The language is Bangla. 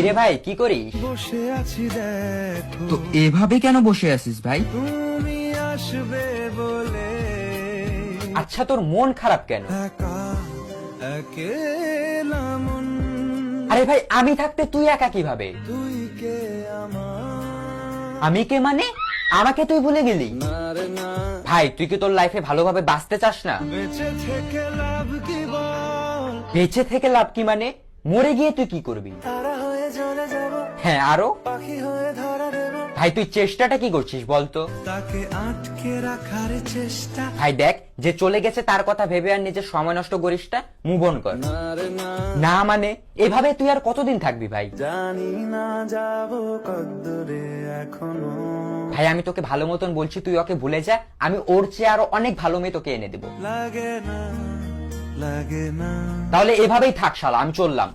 কিরে ভাই কি করিস? বসে আছি দেখো তো এভাবে কেন বসে আছিস ভাই? তুমি আসবে বলে আচ্ছা তোর মন খারাপ কেন? একা একেলা মন আরে ভাই আমি থাকতে তুই একা কিভাবে? তুই কে আমার আমি কে মানে? আমাকে তুই ভুলে গেলি? নারে না ভাই তুই কি তোর লাইফে ভালোভাবে বাঁচতে চাস না? বেঁচে থেকে লাভ কি বল বেঁচে থেকে লাভ কি মানে? মরে গিয়ে তুই কি করবি? তারা হয়ে চলে যাব হ্যাঁ আরো? পাখি হয়ে ধরা দেব ভাই তুই চেষ্টাটা কি করছিস বলতো? তাকে আটকে রাখার চেষ্টা ভাই দেখ যে চলে গেছে তার কথা ভেবে আর নিজের সময় নষ্ট করিস না, মুভ অন কর। নারে না না মানে এভাবে তুই আর কতদিন থাকবি ভাই? জানি না যাব কদ্দূরে এখনো ভাই আমি তোকে ভালো মতন বলছি তুই ওকে ভুলে যা, আমি ওর চেয়ে আরো অনেক ভালো মেয়ে তোকে এনে দেবো। লাগে না তাহলে এভাবেই থাক শালা, আমি চললাম।